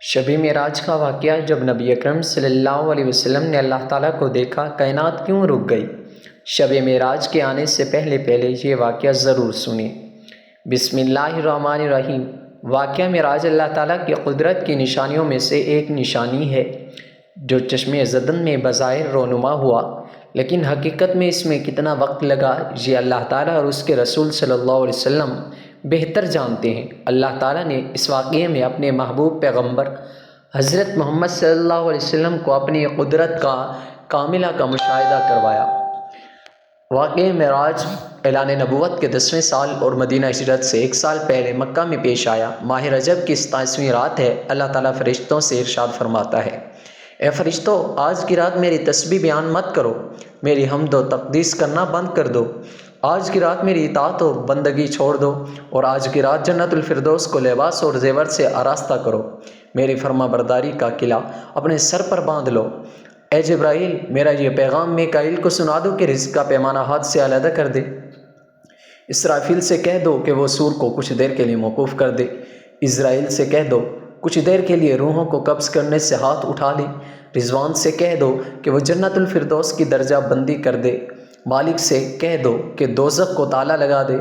شب معراج کا واقعہ جب نبی اکرم صلی اللہ علیہ وسلم نے اللہ تعالیٰ کو دیکھا، کائنات کیوں رک گئی؟ شب معراج کے آنے سے پہلے یہ واقعہ ضرور سنیں۔ بسم اللہ الرحمن الرحیم۔ واقعہ معراج اللہ تعالیٰ کی قدرت کی نشانیوں میں سے ایک نشانی ہے جو چشم زدن میں بظاہر رونما ہوا، لیکن حقیقت میں اس میں کتنا وقت لگا یہ اللہ تعالیٰ اور اس کے رسول صلی اللہ علیہ وسلم بہتر جانتے ہیں۔ اللہ تعالیٰ نے اس واقعے میں اپنے محبوب پیغمبر حضرت محمد صلی اللہ علیہ وسلم کو اپنی قدرت کا کاملہ کا مشاہدہ کروایا۔ واقعہ معراج اعلان نبوت کے 10ویں سال اور مدینہ ہجرت سے 1 سال پہلے مکہ میں پیش آیا۔ ماہ رجب کی 27ویں رات ہے۔ اللہ تعالیٰ فرشتوں سے ارشاد فرماتا ہے، اے فرشتوں، آج کی رات میری تسبیح بیان مت کرو، میری حمد و تقدیس کرنا بند کر دو۔ آج کی رات میری اطاعت و بندگی چھوڑ دو اور آج کی رات جنت الفردوس کو لباس اور زیور سے آراستہ کرو۔ میری فرما برداری کا قلعہ اپنے سر پر باندھ لو۔ اے جبرائیل، میرا یہ پیغام میکائیل کو سنا دو کہ رزق کا پیمانہ ہاتھ سے علیحدہ کر دے۔ اسرافیل سے کہہ دو کہ وہ سور کو کچھ دیر کے لیے موقوف کر دے۔ اسرائیل سے کہہ دو کچھ دیر کے لیے روحوں کو قبض کرنے سے ہاتھ اٹھا لے۔ رضوان سے کہہ دو کہ وہ جنت الفردوس کی درجہ بندی کر دے۔ مالک سے کہہ دو کہ دوزخ کو تالا لگا دے۔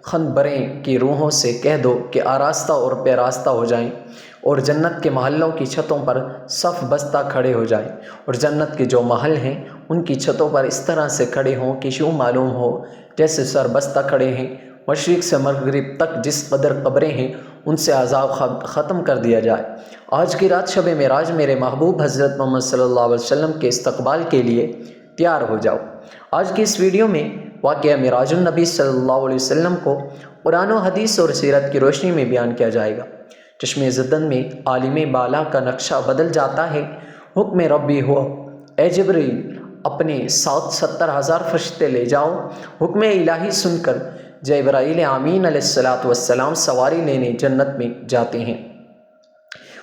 خنبریں کی روحوں سے کہہ دو کہ آراستہ اور پیراستہ ہو جائیں اور جنت کے محلوں کی چھتوں پر صف بستہ کھڑے ہو جائیں، اور جنت کے جو محل ہیں ان کی چھتوں پر اس طرح سے کھڑے ہوں کہ یوں معلوم ہو جیسے سر بستہ کھڑے ہیں۔ مشرق سے مغرب تک جس قدر قبریں ہیں ان سے عذاب ختم کر دیا جائے۔ آج کی رات شب معراج میرے محبوب حضرت محمد صلی اللہ علیہ وسلم کے استقبال کے لیے تیار ہو جاؤ۔ آج کی اس ویڈیو میں واقعہ معراج النبی صلی اللہ علیہ وسلم کو قرآن و حدیث اور سیرت کی روشنی میں بیان کیا جائے گا۔ چشم زدن میں عالم بالا کا نقشہ بدل جاتا ہے۔ حکم ربی ہو، اے جبرائیل، اپنے ساتھ 70,000 فرشتے لے جاؤ۔ حکم الہی سن کر جبرائیل امین علیہ السلام سواری لینے جنت میں جاتے ہیں،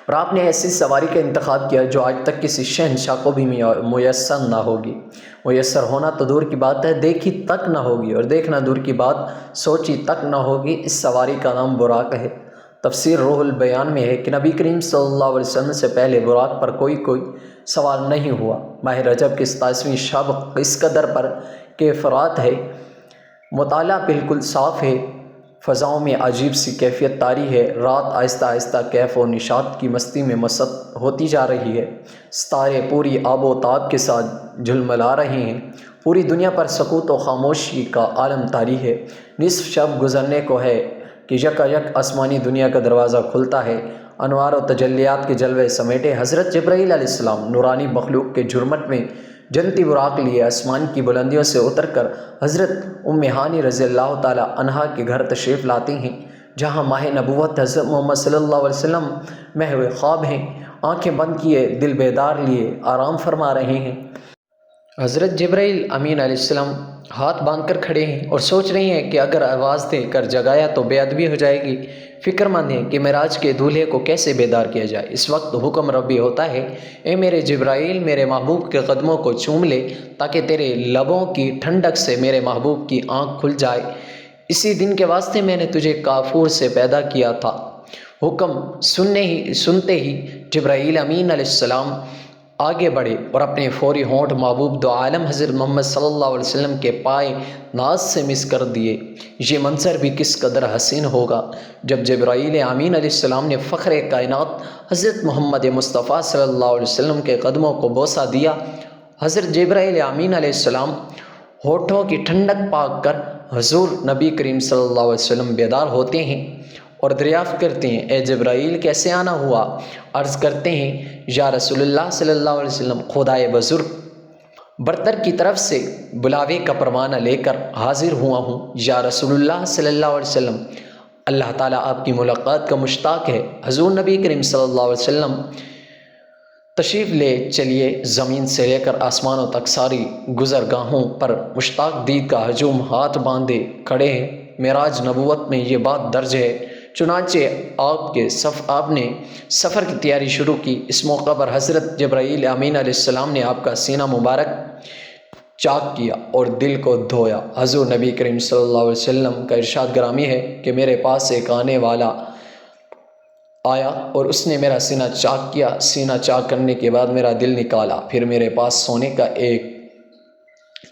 اور آپ نے ایسی سواری کا انتخاب کیا جو آج تک کسی شہنشاہ کو بھی میسر نہ ہوگی۔ میسر ہونا تو دور کی بات ہے، دیکھی تک نہ ہوگی، اور دیکھنا دور کی بات سوچی تک نہ ہوگی۔ اس سواری کا نام براق ہے۔ تفسیر روح البیان میں ہے کہ نبی کریم صلی اللہ علیہ وسلم سے پہلے براق پر کوئی سوار نہیں ہوا۔ ماہ رجب کی 27ویں شب اس قدر پر کہ فرات ہے، مطالعہ بالکل صاف ہے، فضاؤں میں عجیب سی کیفیت طاری ہے۔ رات آہستہ آہستہ کیف و نشاط کی مستی میں مست ہوتی جا رہی ہے۔ ستارے پوری آب و تاب کے ساتھ جھلملا رہے ہیں۔ پوری دنیا پر سکوت و خاموشی کا عالم طاری ہے۔ نصف شب گزرنے کو ہے کہ یک آسمانی دنیا کا دروازہ کھلتا ہے۔ انوار و تجلیات کے جلوے سمیٹے حضرت جبرائیل علیہ السلام نورانی مخلوق کے جھرمٹ میں جنتی براق لیے آسمان کی بلندیوں سے اتر کر حضرت ام ہانی رضی اللہ تعالیٰ عنہا کے گھر تشریف لاتے ہیں، جہاں ماہ نبوت حضرت محمد صلی اللہ علیہ وسلم محو خواب ہیں، آنکھیں بند کیے دل بیدار لیے آرام فرما رہے ہیں۔ حضرت جبرائیل امین علیہ السلام ہاتھ باندھ کر کھڑے ہیں اور سوچ رہے ہیں کہ اگر آواز دے کر جگایا تو بے ادبی ہو جائے گی۔ فکر مند ہیں کہ معراج کے دولہے کو کیسے بیدار کیا جائے۔ اس وقت حکم ربی ہوتا ہے، اے میرے جبرائیل، میرے محبوب کے قدموں کو چوم لے تاکہ تیرے لبوں کی ٹھنڈک سے میرے محبوب کی آنکھ کھل جائے۔ اسی دن کے واسطے میں نے تجھے کافور سے پیدا کیا تھا۔ حکم سنتے ہی جبرائیل امین علیہ السلام آگے بڑھے اور اپنے فوری ہونٹ محبوب دو عالم حضرت محمد صلی اللہ علیہ وسلم کے پائے ناز سے مس کر دیے۔ یہ منظر بھی کس قدر حسین ہوگا جب جبرائیل امین علیہ السلام نے فخر کائنات حضرت محمد مصطفیٰ صلی اللہ علیہ وسلم کے قدموں کو بوسہ دیا۔ حضرت جبرائیل امین علیہ السلام ہونٹوں کی ٹھنڈک پا کر حضور نبی کریم صلی اللہ علیہ وسلم بیدار ہوتے ہیں اور دریافت کرتے ہیں، اے جبرائیل، کیسے آنا ہوا؟ عرض کرتے ہیں، یا رسول اللہ صلی اللہ علیہ وسلم، خدائے بزرگ برتر کی طرف سے بلاوے کا پروانہ لے کر حاضر ہوا ہوں۔ یا رسول اللہ صلی اللہ علیہ وسلم، اللہ تعالیٰ آپ کی ملاقات کا مشتاق ہے۔ حضور نبی کریم صلی اللہ علیہ وسلم تشریف لے چلیے، زمین سے لے کر آسمانوں تک ساری گزرگاہوں پر مشتاق دید کا ہجوم ہاتھ باندھے کھڑے ہیں۔ معراج نبوت میں یہ بات درج ہے۔ چنانچہ آپ نے سفر کی تیاری شروع کی۔ اس موقع پر حضرت جبرائیل امین علیہ السلام نے آپ کا سینہ مبارک چاک کیا اور دل کو دھویا۔ حضور نبی کریم صلی اللہ علیہ وسلم کا ارشاد گرامی ہے کہ میرے پاس ایک آنے والا آیا اور اس نے میرا سینہ چاک کیا، سینہ چاک کرنے کے بعد میرا دل نکالا، پھر میرے پاس سونے کا ایک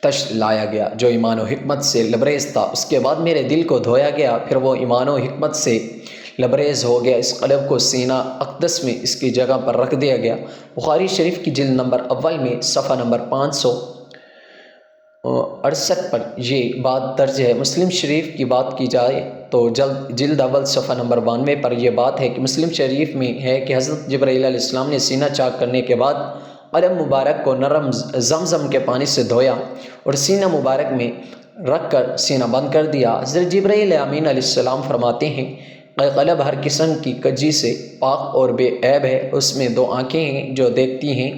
تشت لایا گیا جو ایمان و حکمت سے لبریز تھا، اس کے بعد میرے دل کو دھویا گیا، پھر وہ ایمان و حکمت سے لبریز ہو گیا، اس قلب کو سینہ اقدس میں اس کی جگہ پر رکھ دیا گیا۔ بخاری شریف کی جلد نمبر اول میں صفحہ نمبر 568 پر یہ بات درج ہے۔ مسلم شریف کی بات کی جائے تو جلد اول صفحہ نمبر 92 پر یہ بات ہے کہ مسلم شریف میں ہے کہ حضرت جبرائیل علیہ السلام نے سینہ چاک کرنے کے بعد قلم مبارک کو نرم زمزم کے پانی سے دھویا اور سینہ مبارک میں رکھ کر سینہ بند کر دیا۔ حضرت جبرائیل امین علیہ السلام فرماتے ہیں کہ قلب ہر قسم کی کجی سے پاک اور بے عیب ہے، اس میں 2 آنکھیں ہیں جو دیکھتی ہیں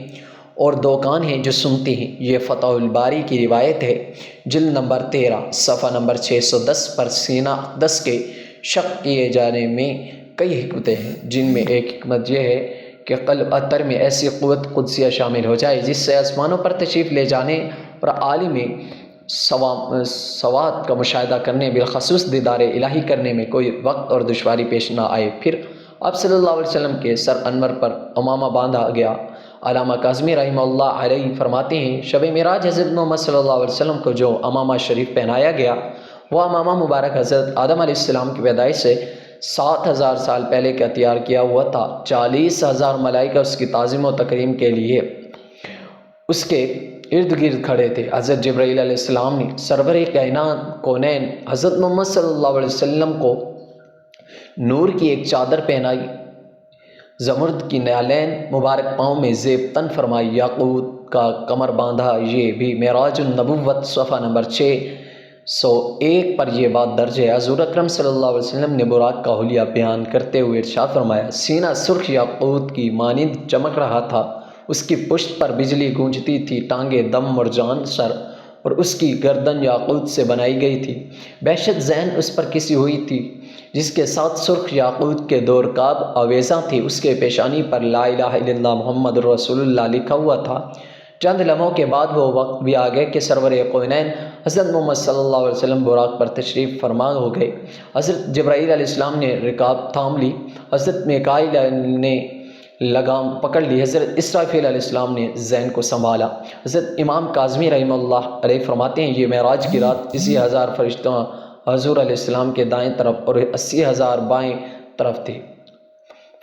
اور 2 کان ہیں جو سنتی ہیں۔ یہ فتح الباری کی روایت ہے، جلد نمبر 13 صفحہ نمبر 610 پر۔ سینہ اقدس کے شق کیے جانے میں کئی حکمتیں ہیں، جن میں ایک حکمت یہ ہے کہ قلب اطہر میں ایسی قوت قدسیہ شامل ہو جائے جس سے آسمانوں پر تشریف لے جانے اور عالم سوات کا مشاہدہ کرنے، بالخصوص دیدار الہی کرنے میں کوئی وقت اور دشواری پیش نہ آئے۔ پھر آپ صلی اللہ علیہ وسلم کے سر انور پر امامہ باندھا گیا۔ علامہ کاظمی رحمہ اللہ علیہ فرماتے ہیں شب معراج حضرت محمد صلی اللہ علیہ وسلم کو جو امامہ شریف پہنایا گیا وہ امامہ مبارک حضرت آدم علیہ السلام کی پیدائش سے 7000 سال پہلے کا تیار کیا ہوا تھا۔ 40,000 ملائکہ اس کی تعظیم و تکریم کے لیے اس کے ارد گرد کھڑے تھے۔ حضرت جبرائیل علیہ السلام نے سرور کائنات کونین حضرت محمد صلی اللہ علیہ وسلم کو نور کی ایک چادر پہنائی، زمرد کی نعلین مبارک پاؤں میں زیب تن فرمائی، یاقوت کا کمر باندھا۔ یہ بھی معراج النبوت صفحہ نمبر 601 پر یہ بات درج ہے۔ حضور اکرم صلی اللہ علیہ وسلم نے براق کا حلیہ بیان کرتے ہوئے ارشاد فرمایا، سینہ سرخ یاقوت کی مانند چمک رہا تھا، اس کی پشت پر بجلی گونجتی تھی، ٹانگیں دم مرجان سر اور اس کی گردن یاقوت سے بنائی گئی تھی، بہشت ذہن اس پر کسی ہوئی تھی جس کے ساتھ سرخ یاقوت کے 2 رکاب آویزاں تھی، اس کے پیشانی پر لا الہ الا اللہ محمد رسول اللہ لکھا ہوا تھا۔ چند لمحوں کے بعد وہ وقت بھی آ گئے کہ سرور کونین حضرت محمد صلی اللہ علیہ وسلم براق پر تشریف فرما ہو گئے۔ حضرت جبرائیل علیہ السلام نے رکاب تھام لی، حضرت میکائیل نے لگام پکڑ لی، حضرت اسرافیل علیہ السلام نے زین کو سنبھالا۔ حضرت امام کاظمی رحمہ اللہ علیہ فرماتے ہیں یہ معراج کی رات اسی 1000 فرشتوں حضور علیہ السلام کے دائیں طرف اور 80,000 بائیں طرف تھی۔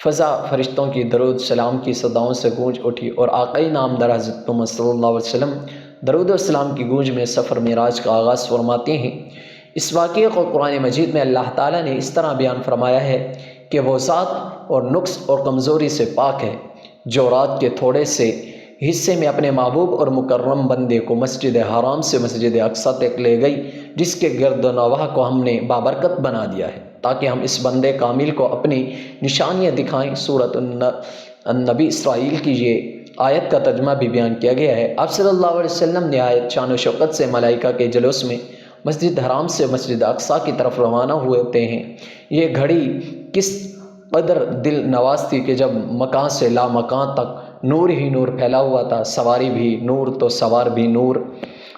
فضا فرشتوں کی درود سلام کی صداؤں سے گونج اٹھی اور آقائی نامدار حضرت محمد صلی اللہ علیہ وسلم درود و سلام کی گونج میں سفر معراج کا آغاز فرماتے ہیں۔ اس واقعے کو قرآن مجید میں اللہ تعالیٰ نے اس طرح بیان فرمایا ہے کہ وہ ذات اور نقص اور کمزوری سے پاک ہے جو رات کے تھوڑے سے حصے میں اپنے محبوب اور مکرم بندے کو مسجد حرام سے مسجد اقصیٰ تک لے گئی، جس کے گرد و نواح کو ہم نے بابرکت بنا دیا ہے تاکہ ہم اس بندے کامل کو اپنی نشانیاں دکھائیں۔ سورۃ النبی اسرائیل کی یہ آیت کا ترجمہ بھی بیان کیا گیا ہے۔ آپ صلی اللہ علیہ وسلم نہایت شان و شوکت سے ملائکہ کے جلوس میں مسجد حرام سے مسجد اقصیٰ کی طرف روانہ ہوتے ہیں۔ یہ گھڑی کس قدر دل نواز تھی کہ جب مکان سے لا مکان تک نور ہی نور پھیلا ہوا تھا، سواری بھی نور تو سوار بھی نور،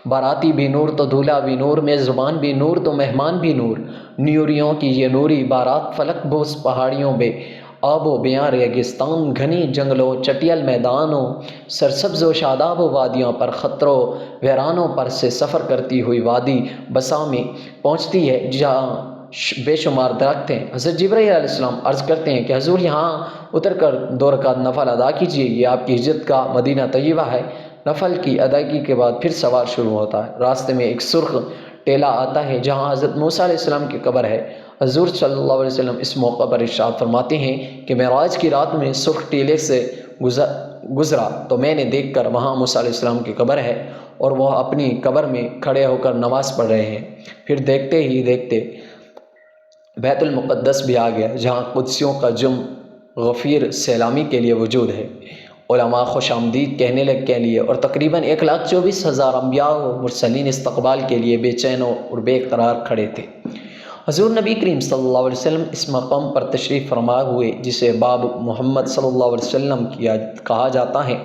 باراتی بھی نور تو دولہا بھی نور، میزبان بھی نور تو مہمان بھی نور، نیوریوں کی یہ نوری بارات فلک بوس پہاڑیوں بے آب و بیاں ریگستان، گھنی جنگلوں چٹیل میدانوں، سرسبز و شاداب و وادیوں پر خطروں ویرانوں پر سے سفر کرتی ہوئی وادی بسا میں پہنچتی ہے جہاں بے شمار درخت ہیں۔ حضرت جبرائیل علیہ السلام عرض کرتے ہیں کہ حضور یہاں اتر کر 2 رکعت نفل ادا کیجیے، یہ آپ کی ہجرت کا مدینہ طیبہ ہے۔ نفل کی ادائیگی کے بعد پھر سوار شروع ہوتا ہے۔ راستے میں ایک سرخ ٹیلہ آتا ہے جہاں حضرت موسیٰ علیہ السلام کی قبر ہے۔ حضور صلی اللہ علیہ وسلم اس موقع پر ارشاد فرماتے ہیں کہ معراج کی رات میں سرخ ٹیلے سے گزرا تو میں نے دیکھ کر وہاں موسیٰ علیہ السلام کی قبر ہے اور وہ اپنی قبر میں کھڑے ہو کر نماز پڑھ رہے ہیں۔ پھر دیکھتے ہی دیکھتے بیت المقدس بھی آ گیا جہاں قدسیوں کا جم غفیر سیلامی کے لیے وجود ہے۔ علماء خوش آمدید کہنے کے لیے اور تقریباً 1,24,000 انبیاء و مرسلین استقبال کے لیے بے چین اور بے قرار کھڑے تھے۔ حضور نبی کریم صلی اللہ علیہ وسلم اس مقام پر تشریف فرما ہوئے جسے باب محمد صلی اللہ علیہ وسلم کہا جاتا ہے۔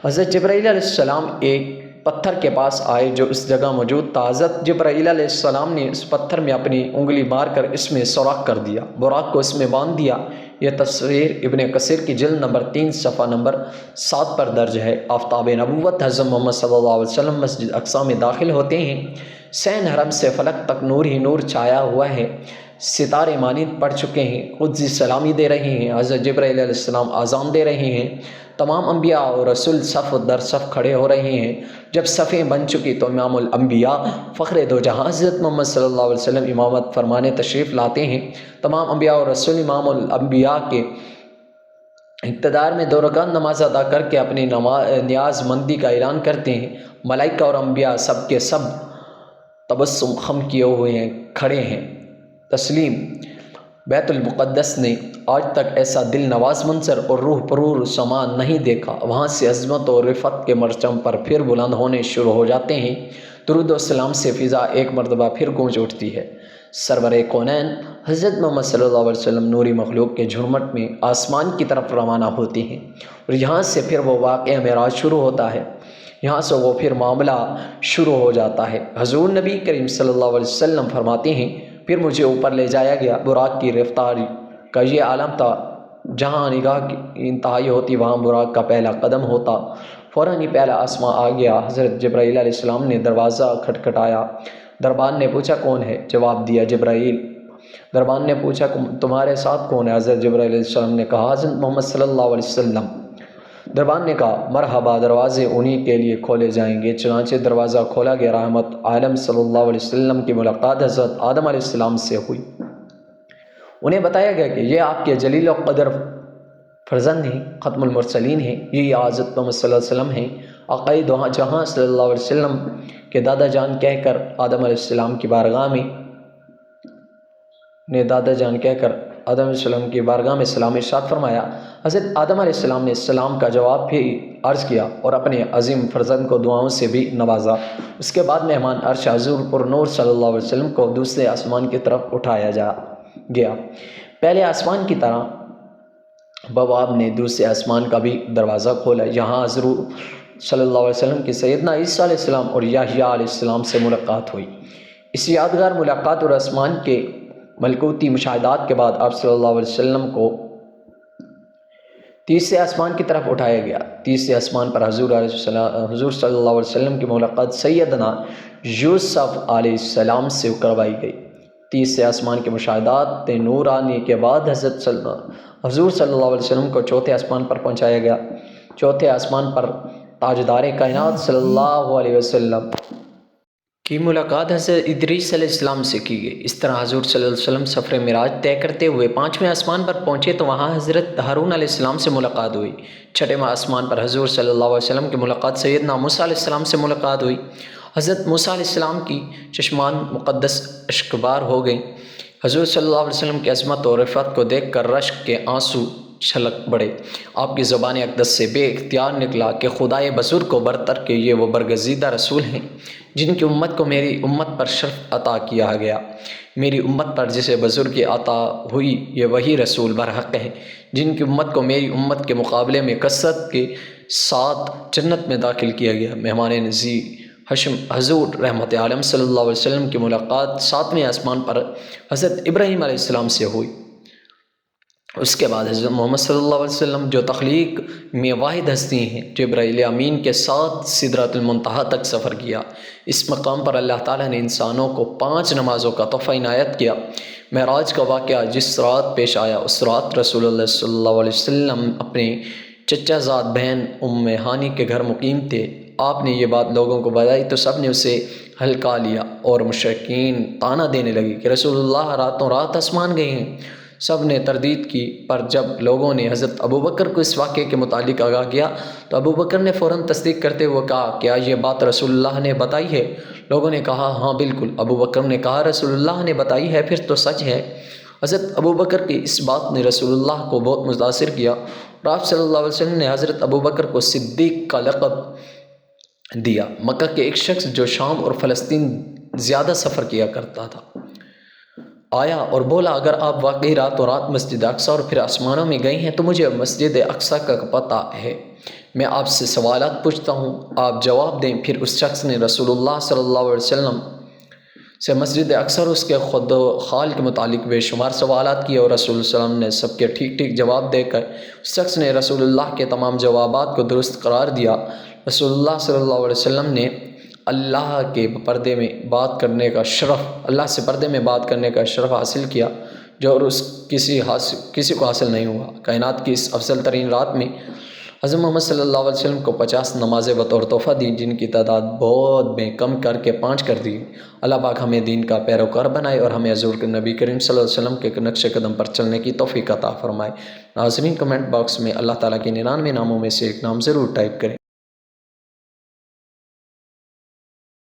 حضرت جبرائیل علیہ السلام ایک پتھر کے پاس آئے جو اس جگہ موجود تھا۔ حضرت جبرائیل علیہ السلام نے اس پتھر میں اپنی انگلی مار کر اس میں سوراخ کر دیا، براق کو اس میں باندھ دیا، یہ تصویر ابن کثیر کی جلد نمبر 3 صفحہ نمبر 7 پر درج ہے۔ آفتاب نبوت حضرت محمد صلی اللہ علیہ وسلم مسجد اقصیٰ میں داخل ہوتے ہیں۔ سین حرم سے فلک تک نور ہی نور چھایا ہوا ہے، ستارے مانند پڑ چکے ہیں، قدسی سلامی دے رہے ہیں، حضرت جبرائیل علیہ السلام اذان دے رہے ہیں، تمام انبیاء اور رسول صف در صف کھڑے ہو رہے ہیں۔ جب صفیں بن چکی تو امام الانبیاء فخر دو جہاں حضرت محمد صلی اللہ علیہ وسلم امامت فرمانے تشریف لاتے ہیں۔ تمام انبیاء اور رسول امام الانبیاء کے اقتدار میں 2 رکعت نماز ادا کر کے اپنی نیاز مندی کا اعلان کرتے ہیں۔ ملائکہ اور انبیاء سب کے سب تبسم خم کیے ہوئے ہیں، کھڑے ہیں۔ تسلیم بیت المقدس نے آج تک ایسا دل نواز منظر اور روح پرور سامان نہیں دیکھا۔ وہاں سے عظمت اور رفعت کے مرچم پر پھر بلند ہونے شروع ہو جاتے ہیں۔ درود و سلام سے فضا ایک مرتبہ پھر گونج اٹھتی ہے۔ سرور کونین حضرت محمد صلی اللہ علیہ وسلم نوری مخلوق کے جھرمٹ میں آسمان کی طرف روانہ ہوتے ہیں، اور یہاں سے پھر وہ واقعہ معراج شروع ہوتا ہے۔ یہاں سے وہ پھر معاملہ شروع ہو جاتا ہے۔ حضور نبی کریم صلی اللہ علیہ وسلم فرماتے ہیں، پھر مجھے اوپر لے جایا گیا۔ براق کی رفتاری کا یہ عالم تھا، جہاں نگاہ کی انتہائی ہوتی وہاں براق کا پہلا قدم ہوتا۔ فوراً ہی پہلا آسماں آ گیا۔ حضرت جبرائیل علیہ السلام نے دروازہ کھٹکھٹایا۔ دربان نے پوچھا کون ہے؟ جواب دیا جبرائیل۔ دربان نے پوچھا تمہارے ساتھ کون ہے؟ حضرت جبرائیل علیہ السلام نے کہا حضرت محمد صلی اللہ علیہ وسلم۔ دربان نے کہا مرحبا، دروازے انہی کے لیے کھولے جائیں گے۔ چنانچہ دروازہ کھولا گیا۔ رحمت عالم صلی اللہ علیہ وسلم کی ملاقات حضرت آدم علیہ السلام سے ہوئی۔ انہیں بتایا گیا کہ یہ آپ کے جلیل و قدر فرزند ہیں، ختم المرسلین ہیں، یہ حضرت محمد صلی اللہ علیہ وسلم ہیں۔ آقائے دو جہاں صلی اللہ علیہ وسلم کے دادا جان کہہ کر آدم علیہ السلام کی بارگاہ میں سلام ارشاد فرمایا۔ حضرت آدم علیہ السلام نے سلام کا جواب بھی عرض کیا اور اپنے عظیم فرزند کو دعاؤں سے بھی نوازا۔ اس کے بعد مہمان عرش حضور پر نور صلی اللہ علیہ وسلم کو دوسرے آسمان کی طرف اٹھایا گیا۔ پہلے آسمان کی طرح بواب نے دوسرے آسمان کا بھی دروازہ کھولا۔ یہاں حضور صلی اللہ علیہ وسلم کی سیدنا عیسیٰ علیہ السلام اور یحییٰ علیہ السلام سے ملاقات ہوئی۔ اس یادگار ملاقات اور آسمان کے ملکوتی مشاہدات کے بعد آپ صلی اللہ علیہ وسلم کو تیسرے آسمان کی طرف اٹھایا گیا۔ تیسرے آسمان پر حضور صلی اللہ علیہ وسلم کی ملاقات سیدنا یوسف علیہ السلام سے کروائی گئی۔ تیسرے آسمان کے مشاہدات نورانی کے بعد حضور صلی اللہ علیہ وسلم کو چوتھے آسمان پر پہنچایا گیا۔ چوتھے آسمان پر تاجدار کائنات صلی اللہ علیہ وسلم کی ملاقات حضرت ادریس علیہ السلام سے کی گئی۔ اس طرح حضور صلی اللہ علیہ وسلم سفر معراج طے کرتے ہوئے 5ویں آسمان پر پہنچے تو وہاں حضرت ہارون علیہ السلام سے ملاقات ہوئی۔ 6ویں آسمان پر حضور صلی اللہ علیہ وسلم کی ملاقات سیدنا موسیٰ علیہ السلام سے ملاقات ہوئی۔ حضرت موسیٰ علیہ السلام کی چشمان مقدس اشکبار ہو گئیں۔ حضور صلی اللہ علیہ وسلم کی عظمت اور رفعت کو دیکھ کر رشک کے آنسو چھلک پڑے۔ آپ کی زبان اقدس سے بے اختیار نکلا کہ خدائے بزرگ کو برتر کے یہ وہ برگزیدہ رسول ہیں جن کی امت کو میری امت پر شرف عطا کیا گیا۔ میری امت پر جسے بزرگی عطا ہوئی یہ وہی رسول برحق ہے جن کی امت کو میری امت کے مقابلے میں کثرت کے ساتھ جنت میں داخل کیا گیا۔ مہمان نزی حضور رحمت عالم صلی اللہ علیہ وسلم کی ملاقات 7ویں آسمان پر حضرت ابراہیم علیہ السلام سے ہوئی۔ اس کے بعد حضرت محمد صلی اللہ علیہ وسلم جو تخلیق میں واحد ہستی ہیں، جبرائیل امین کے ساتھ سدرۃ المنتہا تک سفر کیا۔ اس مقام پر اللہ تعالیٰ نے انسانوں کو 5 نمازوں کا تحفہ عنایت کیا۔ معراج کا واقعہ جس رات پیش آیا اس رات رسول اللہ صلی اللہ علیہ وسلم اپنے چچا زاد بہن ام ہانی کے گھر مقیم تھے۔ آپ نے یہ بات لوگوں کو بتائی تو سب نے اسے ہلکا لیا اور مشرکین طعنہ دینے لگے کہ رسول اللہ راتوں رات آسمان گئے ہیں۔ سب نے تردید کی، پر جب لوگوں نے حضرت ابوبکر کو اس واقعے کے متعلق آگاہ کیا تو ابوبکر نے فوراً تصدیق کرتے ہوئے کہا کیا یہ بات رسول اللہ نے بتائی ہے؟ لوگوں نے کہا ہاں بالکل۔ ابوبکر نے کہا رسول اللہ نے بتائی ہے پھر تو سچ ہے۔ حضرت ابوبکر کی اس بات نے رسول اللہ کو بہت متاثر کیا اور آپ صلی اللہ علیہ وسلم نے حضرت ابوبکر کو صدیق کا لقب دیا۔ مکہ کے ایک شخص جو شام اور فلسطین زیادہ سفر کیا کرتا تھا آیا اور بولا اگر آپ واقعی راتوں رات مسجد اقصیٰ اور پھر آسمانوں میں گئے ہیں تو مجھے مسجد اقصیٰ کا پتہ ہے، میں آپ سے سوالات پوچھتا ہوں، آپ جواب دیں۔ پھر اس شخص نے رسول اللہ صلی اللہ علیہ وسلم سے مسجد اکثر اس کے خود و خال کے متعلق بے شمار سوالات کیے اور رسول اللہ صلی اللہ علیہ وسلم نے سب کے ٹھیک ٹھیک جواب دے کر اس شخص نے رسول اللہ کے تمام جوابات کو درست قرار دیا۔ رسول اللہ صلی اللہ علیہ وسلم نے اللہ کے پردے میں بات کرنے کا شرف اللہ سے پردے میں بات کرنے کا شرف حاصل کیا جو اور کسی کو حاصل نہیں ہوا۔ کائنات کی اس افضل ترین رات میں حضرت محمد صلی اللہ علیہ وسلم کو 50 نمازیں بطور تحفہ دیں، جن کی تعداد بہت میں کم کر کے 5 کر دی۔ اللہ پاک ہمیں دین کا پیروکار بنائے اور ہمیں حضور کے نبی کریم صلی اللہ علیہ وسلم کے نقش قدم پر چلنے کی توفیق عطا فرمائے۔ ناظرین، کمنٹ باکس میں اللہ تعالیٰ کے 99 ناموں میں سے ایک نام ضرور ٹائپ کریں۔